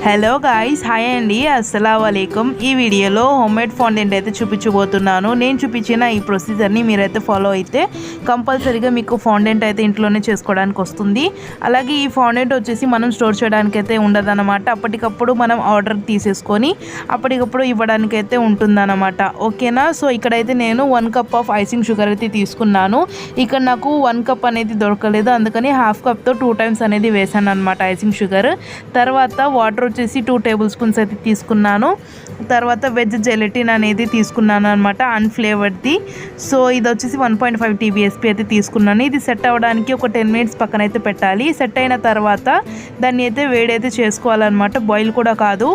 Hello guys, hi అండి, అస్సలాము అలైకుం. ఈ వీడియోలో హోమ్మేడ్ ఫాండెంట్ అయితే చూపించబోతున్నాను. నేను చూపించిన ఈ ప్రొసీజర్ని మీరైతే ఫాలో అయితే కంపల్సరీగా మీకు ఫాండెంట్ అయితే ఇంట్లోనే చేసుకోవడానికి వస్తుంది. అలాగే ఈ ఫాండెంట్ వచ్చేసి మనం స్టోర్ చేయడానికి అయితే ఉండదన్నమాట. అప్పటికప్పుడు మనం ఆర్డర్ తీసేసుకొని అప్పటికప్పుడు ఇవ్వడానికి అయితే ఉంటుందన్నమాట. ఓకేనా? సో ఇక్కడైతే నేను 1 కప్ ఆఫ్ ఐసింగ్ షుగర్ అయితే తీసుకున్నాను. ఇక్కడ నాకు 1 కప్ అనేది దొరకలేదు, అందుకని హాఫ్ కప్తో 2 టైమ్స్ అనేది వేసాను అనమాట ఐసింగ్ షుగర్. తర్వాత వాటర్ వచ్చేసి 2 టేబుల్ స్పూన్స్ అయితే తీసుకున్నాను. తర్వాత వెజ్ జెలటిన్ అనేది తీసుకున్నాను అనమాట, అన్ఫ్లేవర్డ్ది. సో ఇది వచ్చేసి 1.5 TBSP అయితే తీసుకున్నాను. ఇది సెట్ అవ్వడానికి ఒక 10 మినిట్స్ పక్కన అయితే పెట్టాలి. సెట్ అయిన తర్వాత దాన్ని అయితే వేడైతే చేసుకోవాలన్నమాట, బాయిల్ కూడా కాదు.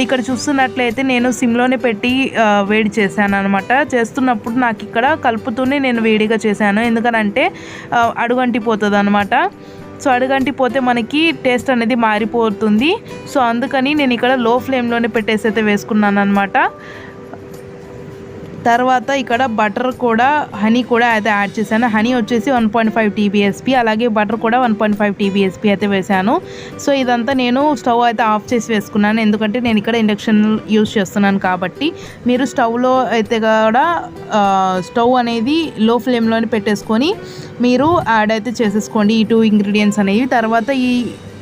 ఇక్కడ చూస్తున్నట్లయితే నేను సిమ్లోనే పెట్టి వేడి చేశాను అనమాట. చేస్తున్నప్పుడు నాకు ఇక్కడ కలుపుతూనే నేను వేడిగా చేశాను, ఎందుకనంటే అడుగంటిపోతుంది అనమాట. సో అడుగంటిపోతే మనకి టేస్ట్ అనేది మారిపోతుంది. సో అందుకని నేను ఇక్కడ లో ఫ్లేమ్లోనే పెట్టేసి అయితే వేసుకున్నాను అనమాట. తర్వాత ఇక్కడ బటర్ కూడా హనీ కూడా అయితే యాడ్ చేశాను. హనీ వచ్చేసి 1.5 TBSP, అలాగే బటర్ కూడా 1.5 TBSP అయితే వేశాను. సో ఇదంతా నేను స్టవ్ అయితే ఆఫ్ చేసి వేసుకున్నాను, ఎందుకంటే నేను ఇక్కడ ఇండక్షన్ యూజ్ చేస్తున్నాను కాబట్టి. మీరు స్టవ్లో అయితే కూడా స్టవ్ అనేది లో ఫ్లేమ్లోనే పెట్టేసుకొని మీరు యాడ్ అయితే చేసేసుకోండి ఈ 2 ఇంగ్రీడియంట్స్ అనేవి. తర్వాత ఈ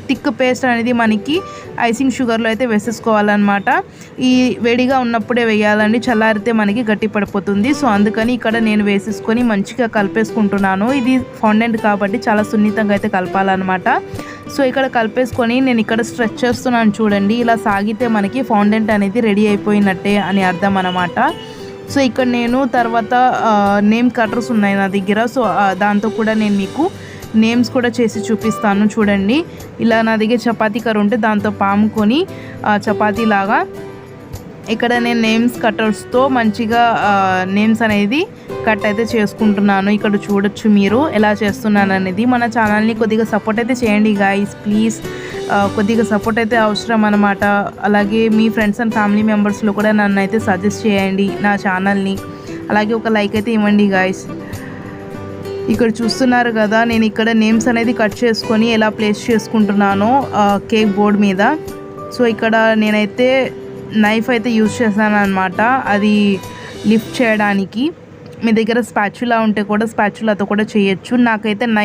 థిక్ పేస్ట్ అనేది మనకి ఐసింగ్ షుగర్లో అయితే వేసేసుకోవాలన్నమాట. ఈ వేడిగా ఉన్నప్పుడే వేయాలండి, చల్లారితే మనకి గట్టి పడిపోతుంది. సో అందుకని ఇక్కడ నేను వేసేసుకొని మంచిగా కలిపేసుకుంటున్నాను. ఇది ఫాండెంట్ కాబట్టి చాలా సున్నితంగా అయితే కలపాలన్నమాట. సో ఇక్కడ కలిపేసుకొని నేను ఇక్కడ స్ట్రెచ్ చేస్తున్నాను చూడండి. ఇలా సాగితే మనకి ఫాండెంట్ అనేది రెడీ అయిపోయినట్టే అని అర్థం అన్నమాట. సో ఇక్కడ నేను తర్వాత నేమ్ కటర్స్ ఉన్నాయి నా దగ్గర. సో దాంతో కూడా నేను మీకు నేమ్స్ కూడా చేసి చూపిస్తాను చూడండి. ఇలా నా దగ్గర చపాతీ కర్ర ఉంటే దాంతో పాముకొని చపాతీ లాగా ఇక్కడ నేను నేమ్స్ కట్టర్స్తో మంచిగా నేమ్స్ అనేది కట్ అయితే చేసుకుంటున్నాను. ఇక్కడ చూడొచ్చు మీరు ఎలా చేస్తున్నాను అనేది. మన ఛానల్ని కొద్దిగా సపోర్ట్ అయితే చేయండి గాయ్స్, ప్లీజ్. కొద్దిగా సపోర్ట్ అయితే అవసరం అన్నమాట. అలాగే మీ ఫ్రెండ్స్ అండ్ ఫ్యామిలీ మెంబర్స్లో కూడా నన్ను అయితే సజెస్ట్ చేయండి నా ఛానల్ని. అలాగే ఒక లైక్ అయితే ఇవ్వండి గాయ్స్. ఇక్కడ చూస్తున్నారు కదా, నేను ఇక్కడ నేమ్స్ అనేది కట్ చేసుకొని ఎలా ప్లేస్ చేసుకుంటున్నానో కేక్ బోర్డ్ మీద. సో ఇక్కడ నేనైతే నైఫ్ అయితే యూజ్ చేశాను అనమాట, అది లిఫ్ట్ చేయడానికి. మీ దగ్గర స్పాచులా ఉంటే కూడా స్పాచులాతో కూడా చేయొచ్చు. నాకైతే నైఫ్